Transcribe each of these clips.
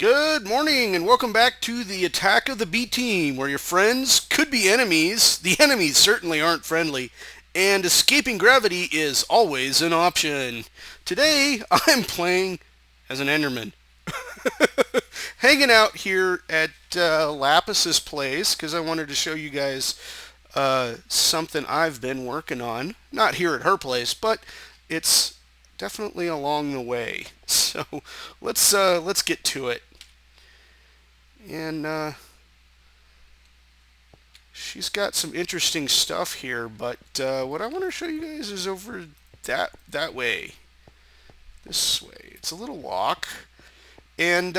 Good morning and welcome back to the Attack of the B Team, where your friends could be enemies, the enemies certainly aren't friendly, and escaping gravity is always an option. Today I'm playing as an Enderman. Hanging out here at Lapis's place because I wanted to show you guys something I've been working on. Not here at her place, but it's definitely along the way. So let's get to it. And she's got some interesting stuff here, but what I want to show you guys is over that way, this way. It's a little walk, and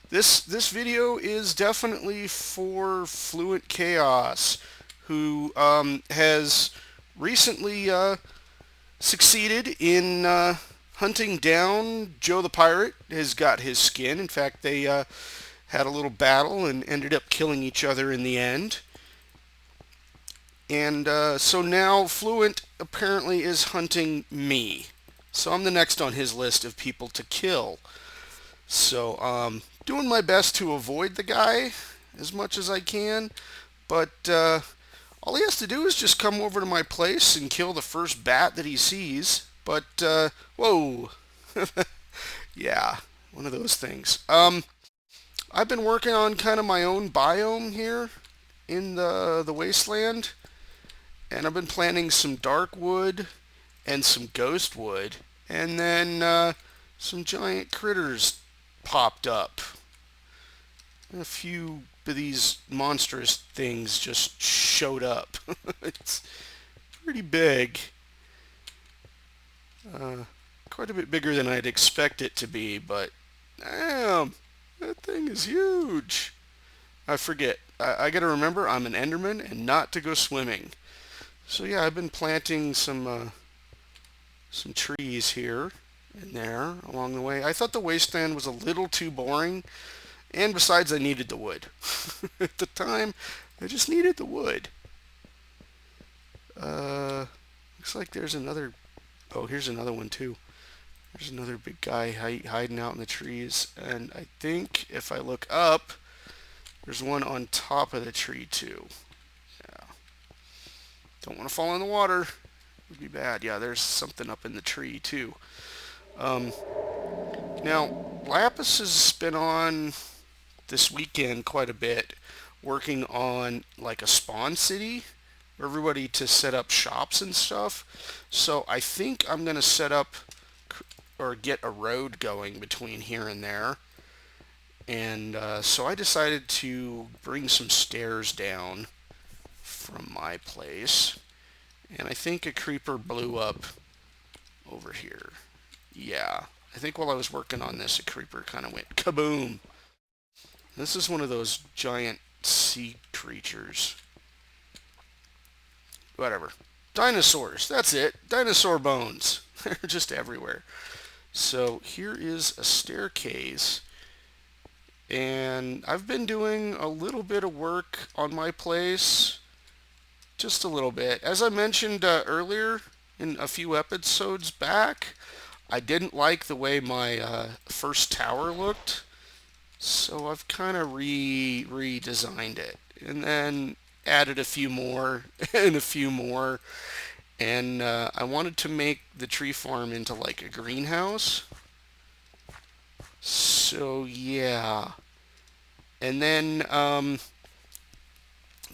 this video is definitely for Fluent Chaos, who has recently succeeded in hunting down Joe the Pirate. Has got his skin. In fact, they had a little battle and ended up killing each other in the end. And so now Fluent apparently is hunting me. So I'm the next on his list of people to kill. So doing my best to avoid the guy as much as I can. But all he has to do is just come over to my place and kill the first bat that he sees. But, whoa. Yeah, one of those things. I've been working on kind of my own biome here in the wasteland, and I've been planting some dark wood and some ghost wood, and then some giant critters popped up. A few of these monstrous things just showed up. It's pretty big. Quite a bit bigger than I'd expect it to be, but damn. That thing is huge. I forget. I gotta remember I'm an Enderman and not to go swimming. So yeah, I've been planting some trees here and there along the way. I thought the wasteland was a little too boring, and besides, I needed the wood. At the time, I just needed the wood. Looks like there's another. Oh, here's another one too. There's another big guy hiding out in the trees, and I think if I look up, there's one on top of the tree too. Yeah. Don't want to fall in the water. It would be bad. Yeah, there's something up in the tree too. Now, Lapis has been on this weekend quite a bit, working on like a spawn city for everybody to set up shops and stuff. So I think I'm going to set up or get a road going between here and there. And so I decided to bring some stairs down from my place. And I think a creeper blew up over here. Yeah, I think while I was working on this, a creeper kind of went kaboom. This is one of those giant sea creatures. Whatever. Dinosaurs, that's it. Dinosaur bones. They're just everywhere. So here is a staircase, and I've been doing a little bit of work on my place, just a little bit. As I mentioned earlier in a few episodes back, I didn't like the way my first tower looked, so I've kind of redesigned it, and then added a few more and a few more. And I wanted to make the tree farm into like a greenhouse. So yeah. And then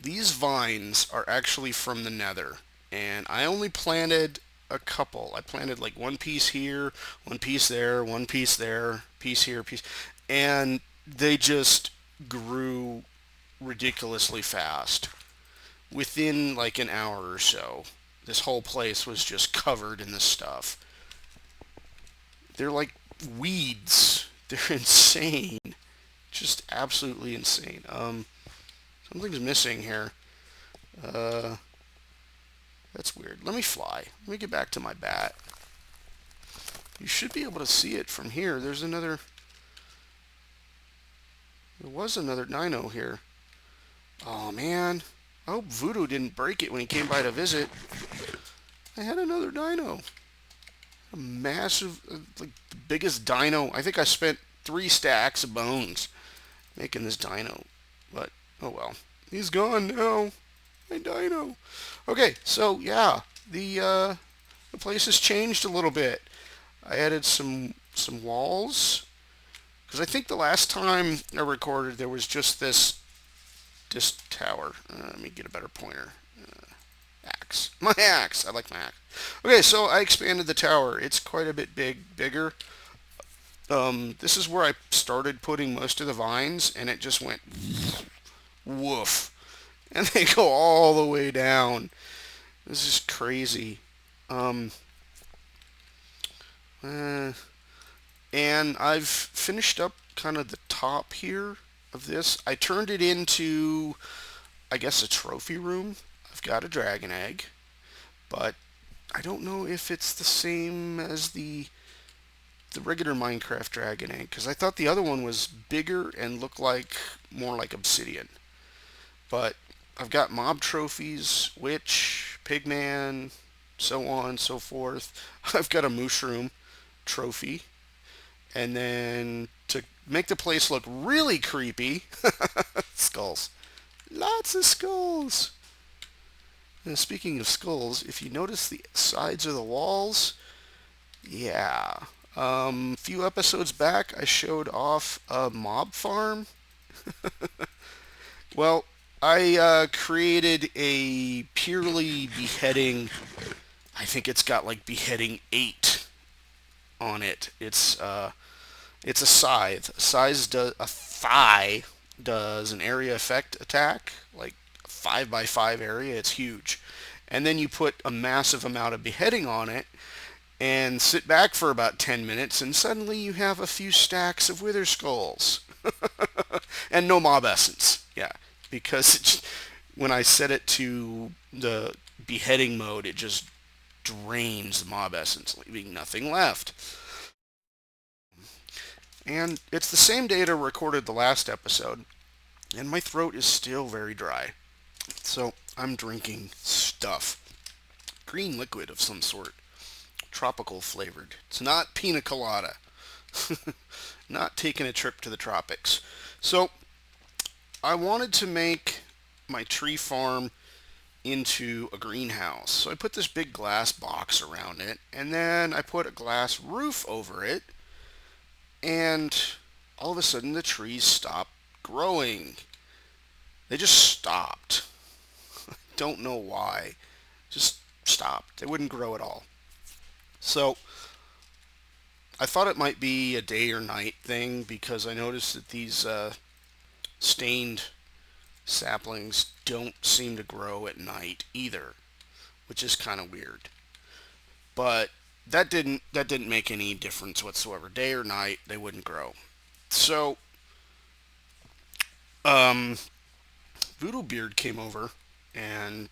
these vines are actually from the nether. And I only planted a couple. I planted like one piece here, one piece there, one piece there, piece here, piece. And they just grew ridiculously fast. Within like an hour or so, this whole place was just covered in this stuff. They're like weeds. They're insane. Just absolutely insane. Something's missing here. That's weird. Let me fly. Let me get back to my bat. You should be able to see it from here. There was another dino here. Oh man. I hope Voodoo didn't break it when he came by to visit. I had another dino. A massive, like the biggest dino. I think I spent 3 stacks of bones making this dino. But, oh well. He's gone now. My dino. Okay, so yeah, the place has changed a little bit. I added some walls because I think the last time I recorded there was just this tower. Let me get a better pointer. Axe. My axe. I like my axe. Okay, so I expanded the tower. It's quite a bit bigger. This is where I started putting most of the vines, and it just went woof, and they go all the way down. This is crazy. Um, uh, and I've finished up kind of the top here of this. I turned it into, I guess, a trophy room. I've got a dragon egg, but I don't know if it's the same as the regular Minecraft dragon egg because I thought the other one was bigger and looked like more like obsidian. But I've got mob trophies, witch, pigman, so on and so forth. I've got a mushroom trophy, and then to make the place look really creepy, skulls. Lots of skulls. And speaking of skulls, if you notice the sides of the walls, yeah. A few episodes back, I showed off a mob farm. Well, I created a purely beheading. I think it's got like beheading 8 on it. It's a scythe. A thigh does an area effect attack, like a 5x5 area. It's huge, and then you put a massive amount of beheading on it, and sit back for about 10 minutes, and suddenly you have a few stacks of wither skulls. And no mob essence. Yeah, because when I set it to the beheading mode, it just drains the mob essence, leaving nothing left. And it's the same day I recorded the last episode, and my throat is still very dry. So I'm drinking stuff. Green liquid of some sort. Tropical flavored. It's not pina colada. Not taking a trip to the tropics. So I wanted to make my tree farm into a greenhouse. So I put this big glass box around it, and then I put a glass roof over it, and all of a sudden the trees stopped growing. They just stopped. Don't know why. Just stopped. They wouldn't grow at all. So I thought it might be a day or night thing because I noticed that these stained saplings don't seem to grow at night either, which is kind of weird. But that didn't make any difference whatsoever. Day or night, they wouldn't grow. So um, Voodoo Beard came over, and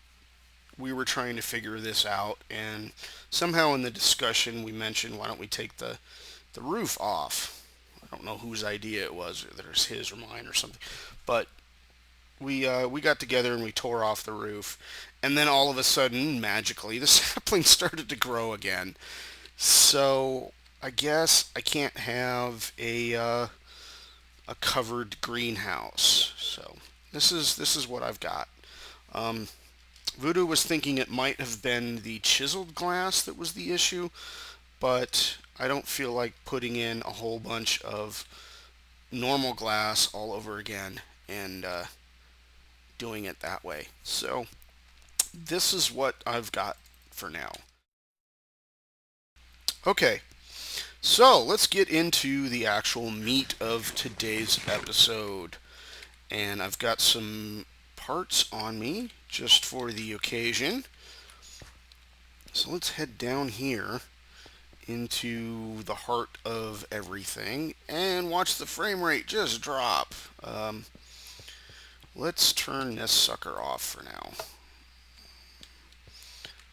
we were trying to figure this out. And somehow in the discussion, we mentioned, why don't we take the roof off? I don't know whose idea it was, whether it's his or mine or something. But we got together and we tore off the roof, and then all of a sudden, magically, the saplings started to grow again. So I guess I can't have a covered greenhouse. So this is what I've got. Um, Voodoo was thinking it might have been the chiseled glass that was the issue, but I don't feel like putting in a whole bunch of normal glass all over again and doing it that way. So this is what I've got for now. Okay, so let's get into the actual meat of today's episode. And I've got some parts on me just for the occasion. So let's head down here into the heart of everything and watch the frame rate just drop. Let's turn this sucker off for now.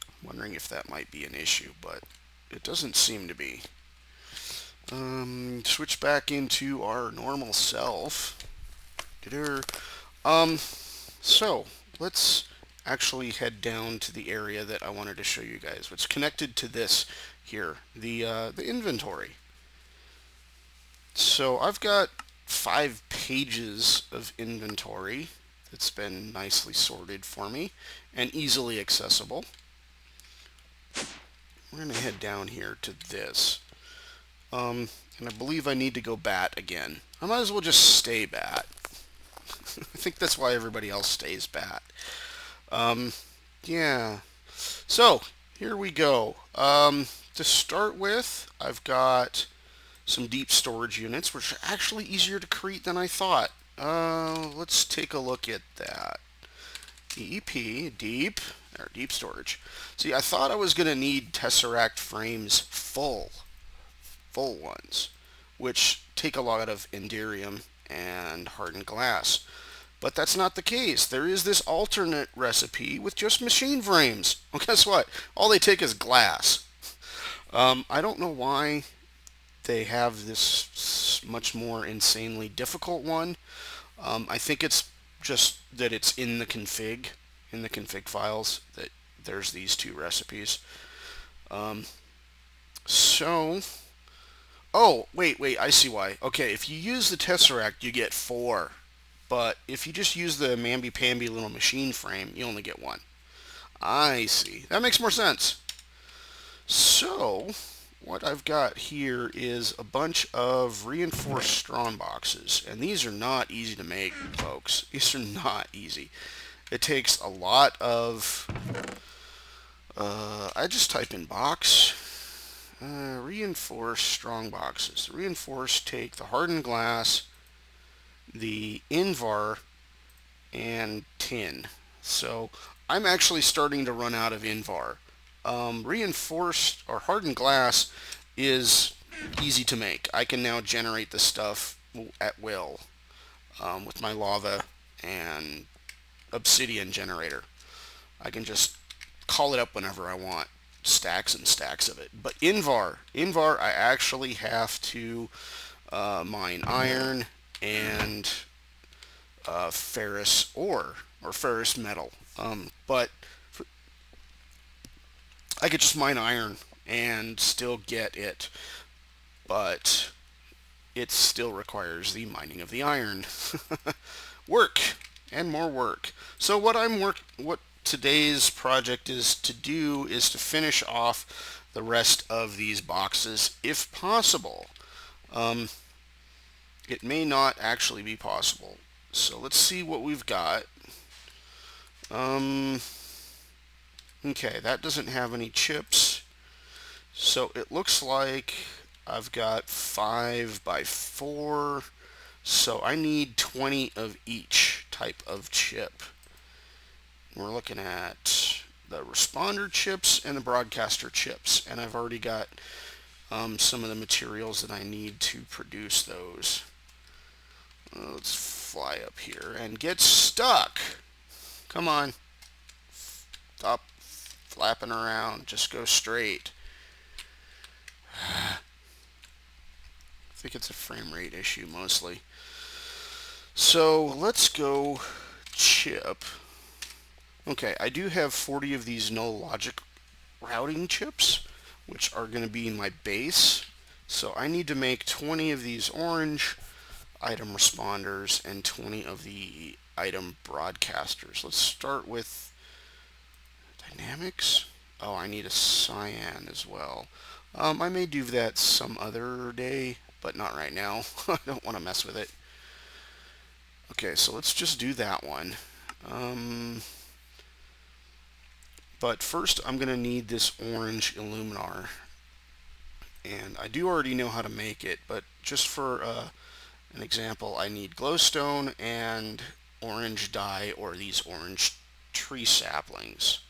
I'm wondering if that might be an issue, but it doesn't seem to be. Switch back into our normal self. Um, so let's actually head down to the area that I wanted to show you guys. What's connected to this here, the inventory. So I've got 5 pages of inventory that's been nicely sorted for me and easily accessible. We're going to head down here to this. And I believe I need to go bat again. I might as well just stay bat. I think that's why everybody else stays bat. Yeah. So, here we go. To start with, I've got some deep storage units, which are actually easier to create than I thought. Let's take a look at that. DEP, deep storage. See, I thought I was going to need Tesseract frames full ones, which take a lot of Enderium and hardened glass. But that's not the case. There is this alternate recipe with just machine frames. Well, guess what? All they take is glass. I don't know why they have this much more insanely difficult one. I think it's just that it's in the config files, that there's these 2 recipes. So, oh, wait, I see why. Okay, if you use the Tesseract, you get 4. But if you just use the mamby-pamby little machine frame, you only get 1. I see. That makes more sense. So, what I've got here is a bunch of reinforced strong boxes. And these are not easy to make, folks. These are not easy. It takes a lot of... I just type in box. Reinforced strong boxes. The reinforced take the hardened glass, the Invar, and tin. So I'm actually starting to run out of Invar. Reinforced or hardened glass is easy to make. I can now generate the stuff at will with my lava and obsidian generator. I can just call it up whenever I want. Stacks and stacks of it. But Invar, I actually have to mine iron and ferrous ore or ferrous metal. But I could just mine iron and still get it, but it still requires the mining of the iron. Work and more work. So what today's project is to do is to finish off the rest of these boxes if possible. It may not actually be possible. So let's see what we've got. Okay, that doesn't have any chips. So it looks like I've got 5 by 4. So I need 20 of each type of chip. We're looking at the responder chips and the broadcaster chips. And I've already got some of the materials that I need to produce those. Let's fly up here and get stuck. Come on. Stop flapping around. Just go straight. I think it's a frame rate issue mostly. So let's go chip. Okay, I do have 40 of these null logic routing chips, which are going to be in my base. So I need to make 20 of these orange item responders and 20 of the item broadcasters. Let's start with dynamics. Oh, I need a cyan as well. I may do that some other day, but not right now. I don't want to mess with it. Okay, so let's just do that one. But first I'm going to need this orange Illuminar. And I do already know how to make it, but just for an example, I need glowstone and orange dye or these orange tree saplings.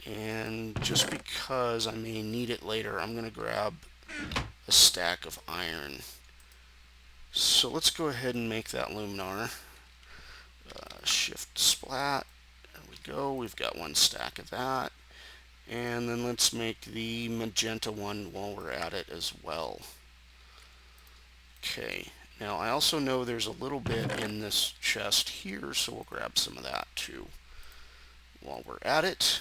And just because I may need it later, I'm going to grab a stack of iron. So let's go ahead and make that Luminar. Shift splat. There we go. We've got 1 stack of that. And then let's make the magenta one while we're at it as well. Okay. Now I also know there's a little bit in this chest here, so we'll grab some of that too while we're at it.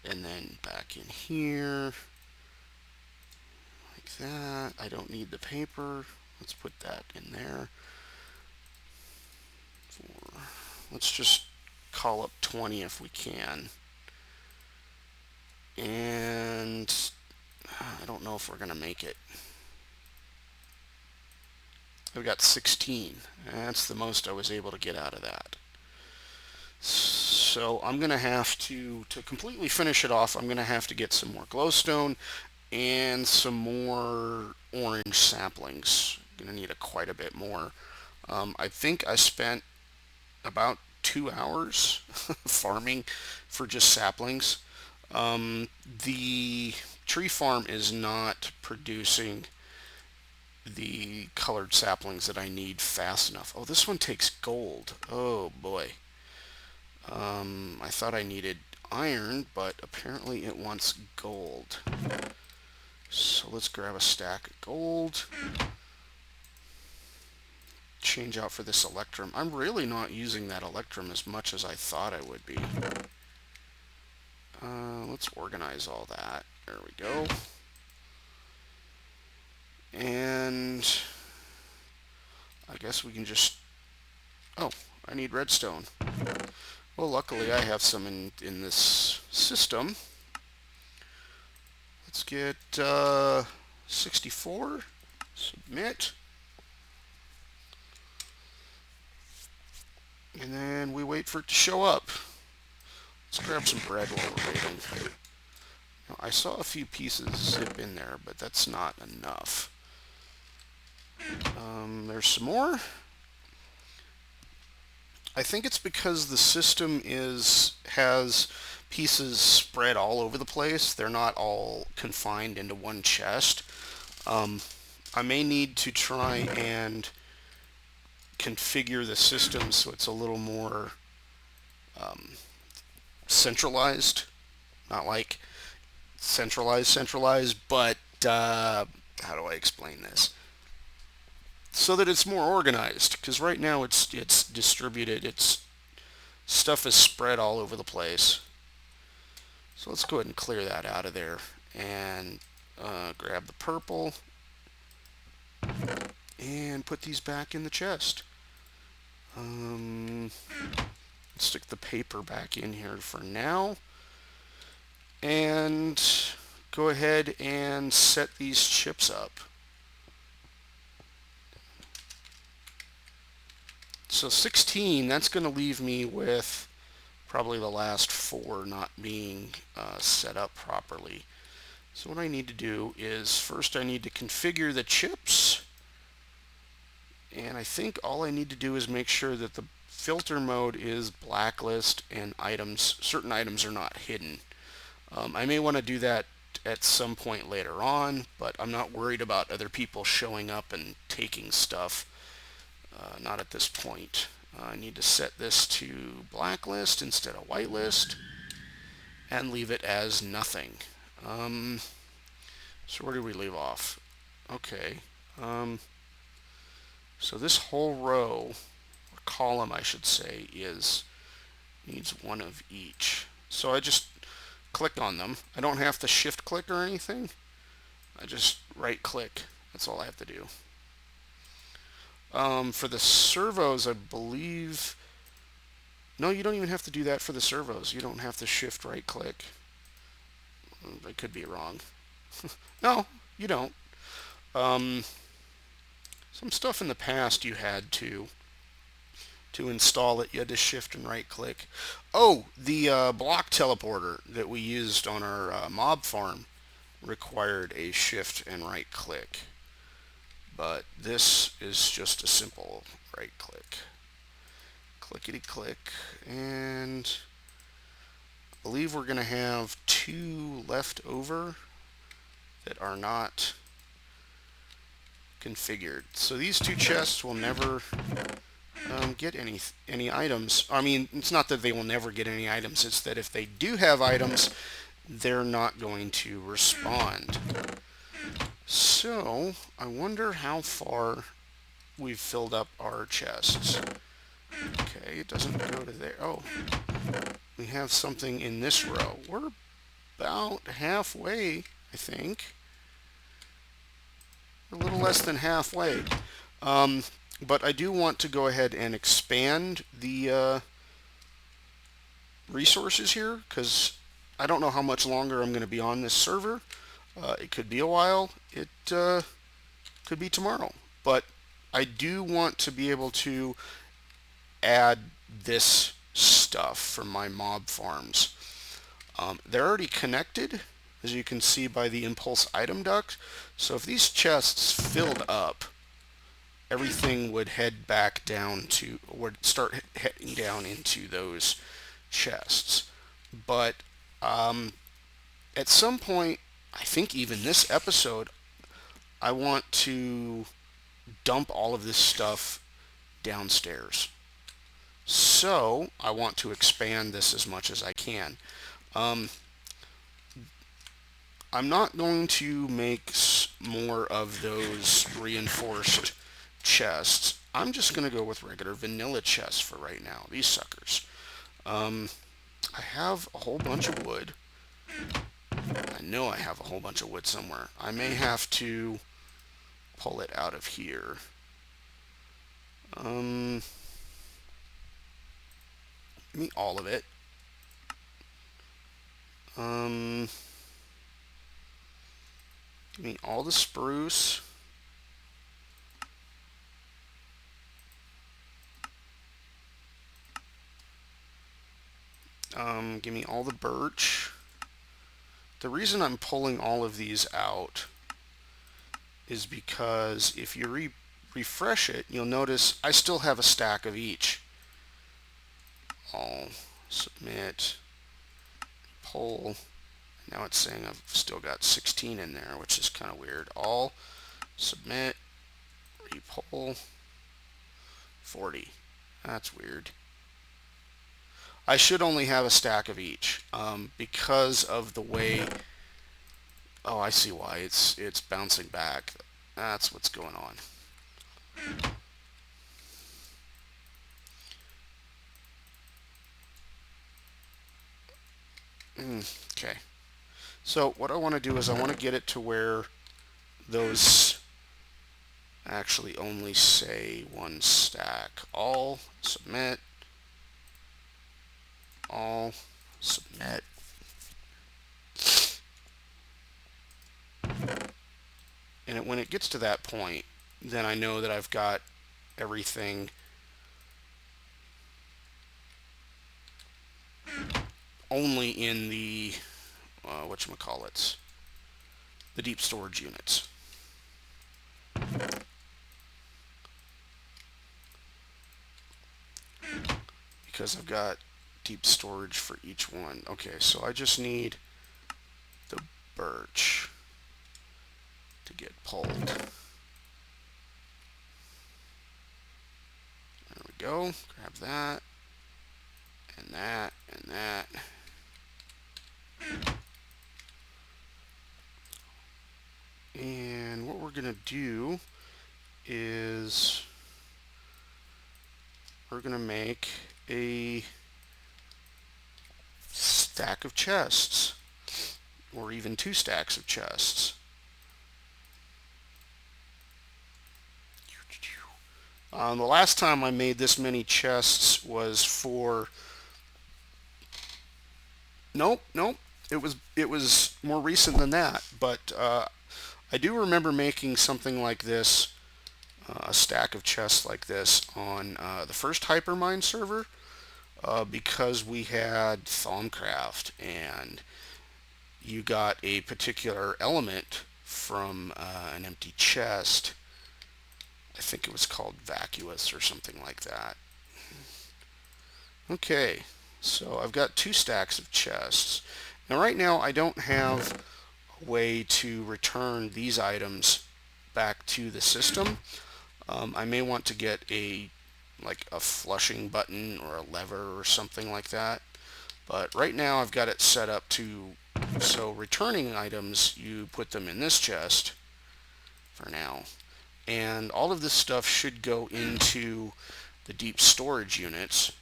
And then back in here, like that. I don't need the paper. Let's put that in there. Let's just call up 20 if we can. And I don't know if we're going to make it. I've got 16. That's the most I was able to get out of that. So I'm going to have to completely finish it off, I'm going to have to get some more glowstone and some more orange saplings. I'm going to need quite a bit more. I think I spent about 2 hours farming for just saplings. The tree farm is not producing the colored saplings that I need fast enough. Oh, this one takes gold. Oh boy. I thought I needed iron, but apparently it wants gold. So let's grab a stack of gold. Change out for this electrum. I'm really not using that electrum as much as I thought I would be. Let's organize all that. There we go. And I guess we can just... Oh, I need redstone. Well, luckily I have some in this system. Let's get 64. Submit. And then we wait for it to show up. Let's grab some bread while we're waiting. Now, I saw a few pieces zip in there, but that's not enough. There's some more. I think it's because the system has pieces spread all over the place. They're not all confined into one chest. I may need to try and configure the system so it's a little more centralized. Not like centralized, but how do I explain this? So that it's more organized, because right now it's distributed. Its stuff is spread all over the place. So let's go ahead and clear that out of there and grab the purple and put these back in the chest. Stick the paper back in here for now and go ahead and set these chips up. So 16, that's going to leave me with probably the last 4 not being set up properly. So what I need to do is first I need to configure the chips, and I think all I need to do is make sure that the filter mode is blacklist and certain items are not hidden. I may want to do that at some point later on, but I'm not worried about other people showing up and taking stuff. Not at this point. I need to set this to blacklist instead of whitelist and leave it as nothing. So where did we leave off? Okay. So this whole row, or column I should say, needs one of each. So I just click on them. I don't have to shift click or anything. I just right click. That's all I have to do. For the servos, I believe... No, you don't even have to do that for the servos. You don't have to shift right click. I could be wrong. No, you don't. Some stuff in the past you had to install it. You had to shift and right click. Oh, the block teleporter that we used on our mob farm required a shift and right click. But this is just a simple right click. Clickety click, and I believe we're going to have 2 left over that are not configured. So these 2 chests will never get any items. I mean, it's not that they will never get any items, it's that if they do have items, they're not going to respond. So, I wonder how far we've filled up our chests. Okay, it doesn't go to there. Oh, we have something in this row. We're about halfway, I think. a little less than halfway. Um, but I do want to go ahead and expand the resources here because I don't know how much longer I'm going to be on this server. It could be a while. It could be tomorrow. But I do want to be able to add this stuff from my mob farms. They're already connected, as you can see by the impulse item duct. So if these chests filled up, everything would head back down to, would start heading down into those chests. But at some point, I think even this episode, I want to dump all of this stuff downstairs. So I want to expand this as much as I can. Um, I'm not going to make more of those reinforced chests. I'm just going to go with regular vanilla chests for right now. These suckers. I have a whole bunch of wood. I know I have a whole bunch of wood somewhere. I may have to pull it out of here. Give me all of it. Give me all the spruce. Give me all the birch. The reason I'm pulling all of these out is because if you refresh it, you'll notice I still have a stack of each. I'll submit, pull. Now it's saying I've still got 16 in there, which is kind of weird. All, submit, repull, 40. That's weird. I should only have a stack of each because of the way. Oh, I see why it's bouncing back. That's what's going on. Okay. So what I want to do is I want to get it to where those actually only say one stack. All, submit, all, submit. And when it gets to that point, then I know that I've got everything only in the whatchamacallits, the deep storage units. Because I've got deep storage for each one. Okay, so I just need the birch to get pulled. There we go. Grab that, and that, and that. And what we're going to do is we're going to make a stack of chests, or even 2 stacks of chests. The last time I made this many chests was for nope, it was more recent than that, but I do remember making something like this, a stack of chests like this on the first Hypermine server, because we had Thaumcraft, and you got a particular element from an empty chest. I think it was called Vacuous or something like that. Okay, so I've got 2 stacks of chests. Now right now I don't have a way to return these items back to the system. I may want to get a flushing button or a lever or something like that. But right now I've got it set up to, so returning items, you put them in this chest for now. And all of this stuff should go into the deep storage units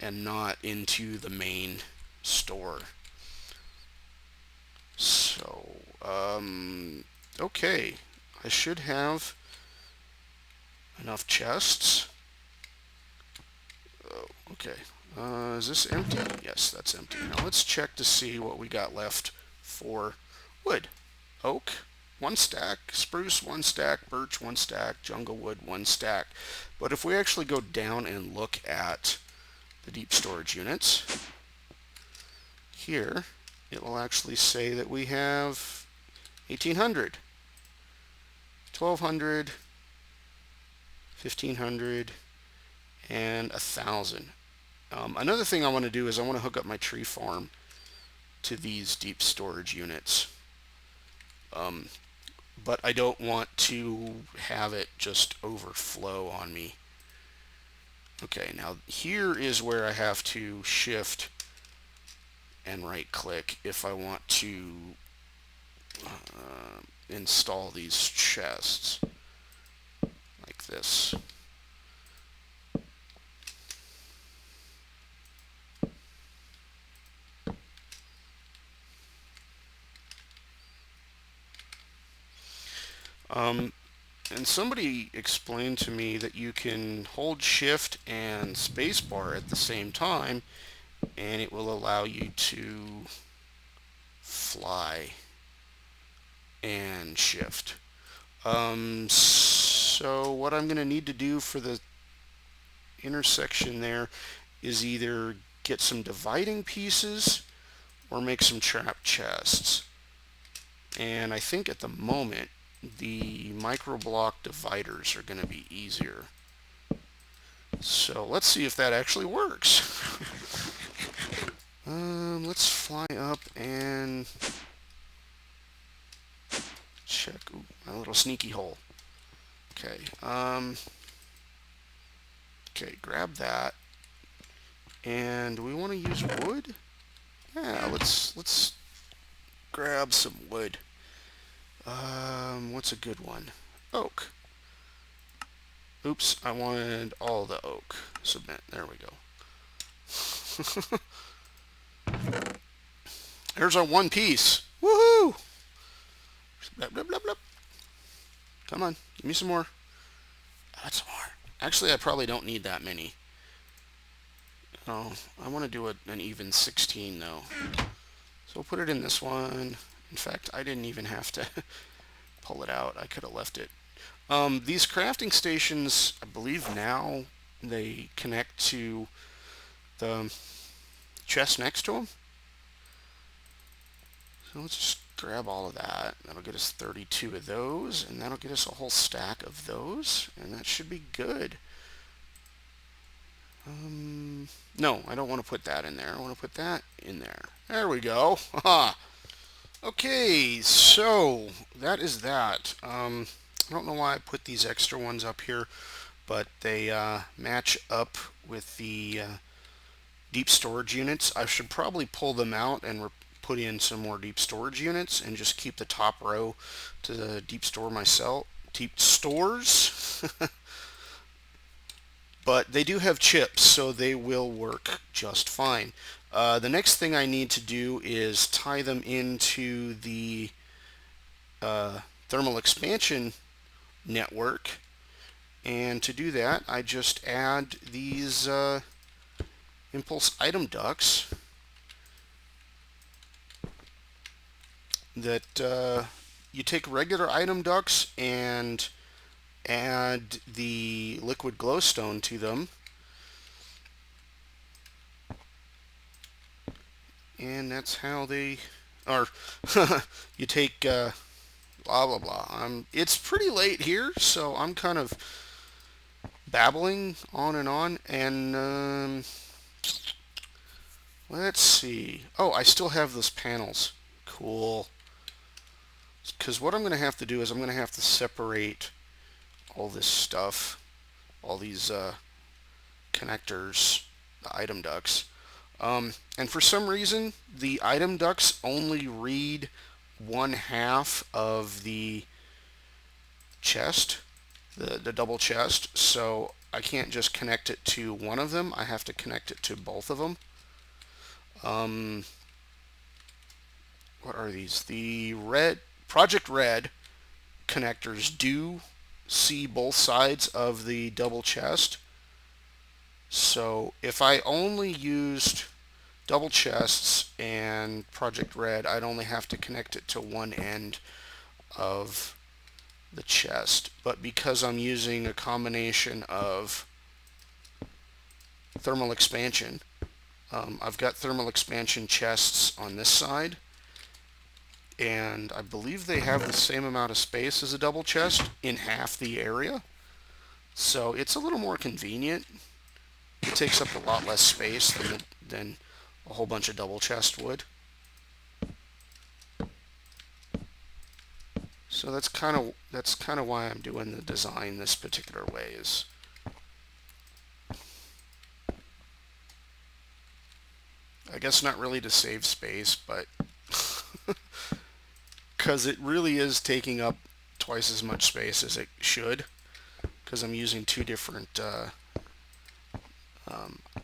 and not into the main store. So, okay. I should have enough chests. Oh, okay. Is this empty? Yes, that's empty. Now let's check to see what we got left for wood. Oak, 1 stack. Spruce, 1 stack. Birch, 1 stack. Jungle wood, 1 stack. But if we actually go down and look at the deep storage units, here it will actually say that we have 1,800, 1,200, 1,500, and 1,000. Another thing I want to do is I want to hook up my tree farm to these deep storage units. But I don't want to have it just overflow on me. Okay, now here is where I have to shift and right click if I want to install these chests like this. And somebody explained to me that you can hold shift and spacebar at the same time and it will allow you to fly and shift. So what I'm going to need to do for the intersection there is either get some dividing pieces or make some trap chests. And I think at the moment the micro block dividers are going to be easier. So let's see if that actually works. Let's fly up and check. Ooh, my little sneaky hole. Okay. Okay, grab that. And do we want to use wood? Yeah, let's grab some wood. What's a good one? Oak. Oops, I wanted all the oak. Submit. There we go. There's our one piece. Woohoo! Blub, blub, blub, blub. Come on, give me some more. That's some more. Actually, I probably don't need that many. Oh, I want to do an even 16 though. So we'll put it in this one. In fact, I didn't even have to pull it out. I could have left it. These crafting stations, I believe now they connect to the chest next to them. So let's just grab all of that. That'll get us 32 of those, and that'll get us a whole stack of those, and that should be good. No, I don't want to put that in there. I want to put that in there. There we go. Okay, so that is that. I don't know why I put these extra ones up here, but they match up with the deep storage units. I should probably pull them out and put in some more deep storage units and just keep the top row to the deep stores. But they do have chips, so they will work just fine. The next thing I need to do is tie them into the thermal expansion network, and to do that I just add these impulse item ducts that you take regular item ducts and add the liquid glowstone to them, and that's how they are. You take blah blah blah. It's pretty late here, so I'm kind of babbling on, and let's see. Oh, I still have those panels. Cool. Because what I'm going to have to do is I'm going to have to separate all this stuff, all these connectors, the item ducts. And for some reason, the item ducts only read 1/2 of the chest, the double chest, so I can't just connect it to one of them. I have to connect it to both of them. What are these? The red, Project Red connectors do see both sides of the double chest. So if I only used double chests and Project Red, I'd only have to connect it to one end of the chest. But because I'm using a combination of thermal expansion, I've got thermal expansion chests on this side, and I believe they have the same amount of space as a double chest in half the area. So it's a little more convenient. It takes up a lot less space than a whole bunch of double chests would. So that's kind of why I'm doing the design this particular way. Is I guess not really to save space, but because it really is taking up twice as much space as it should, because I'm using two different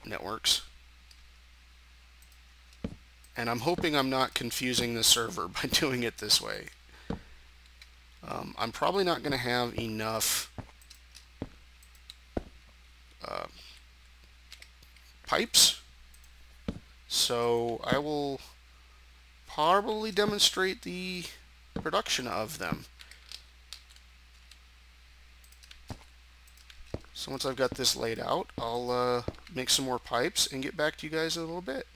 networks. And I'm hoping I'm not confusing the server by doing it this way. I'm probably not going to have enough pipes, so I will probably demonstrate the production of them. So once I've got this laid out, I'll make some more pipes and get back to you guys in a little bit.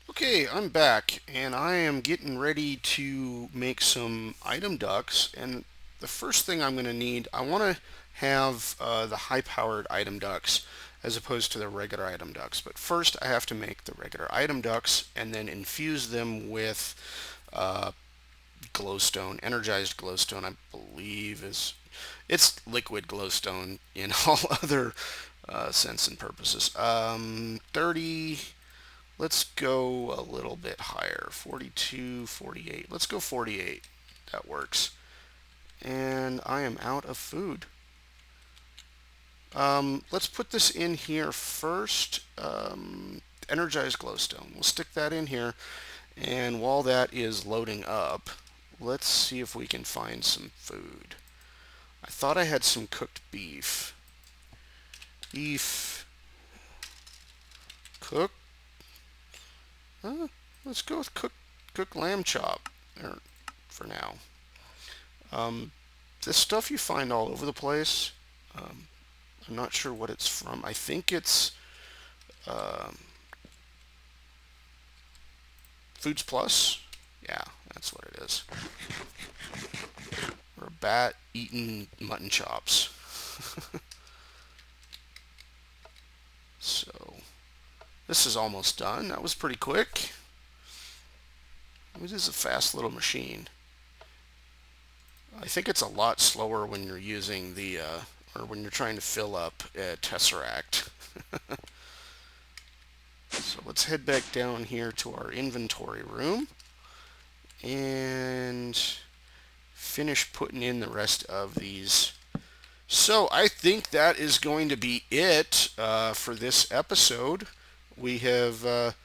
Okay, I'm back, and I am getting ready to make some item ducts. And the first thing I'm going to need, I want to have the high-powered item ducts as opposed to the regular item ducts. But first, I have to make the regular item ducts and then infuse them with glowstone, energized glowstone. I believe it's liquid glowstone in all other sense and purposes. 30. Let's go a little bit higher. 42, 48. Let's go 48. That works. And I am out of food. Let's put this in here first. Energized glowstone. We'll stick that in here. And while that is loading up, let's see if we can find some food. I thought I had some cooked beef. Beef. Cooked. Let's go with cooked lamb chop for now. This stuff you find all over the place. I'm not sure what it's from. I think it's Foods Plus. Yeah, that's what it is. Or a bat eating mutton chops. So this is almost done. That was pretty quick. It is a fast little machine. I think it's a lot slower when you're using the, or when you're trying to fill up a Tesseract. So let's head back down here to our inventory room and finish putting in the rest of these. So I think that is going to be it for this episode. We have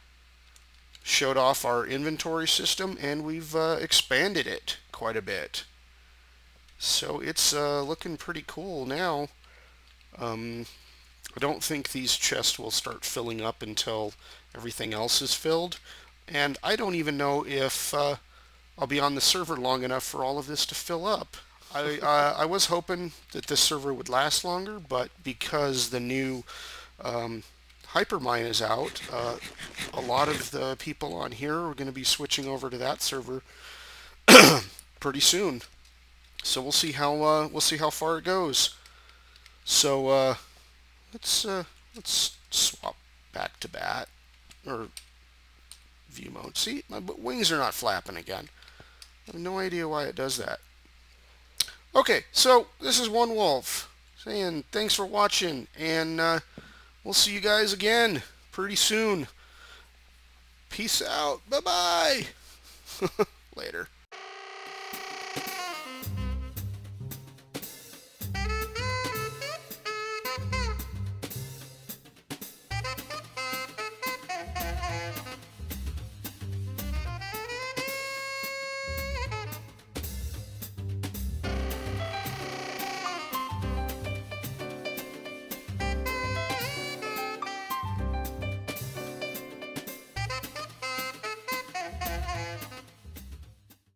showed off our inventory system, and we've expanded it quite a bit. So it's looking pretty cool now. I don't think these chests will start filling up until everything else is filled. And I don't even know if I'll be on the server long enough for all of this to fill up. I was hoping that this server would last longer, but because the new Hypermine is out, a lot of the people on here are going to be switching over to that server pretty soon. So we'll see how far it goes. So let's swap back to bat or view mode. See, my wings are not flapping again. I have no idea why it does that. Okay, so this is OneWolfe saying thanks for watching, and we'll see you guys again pretty soon. Peace out. Bye-bye. Later.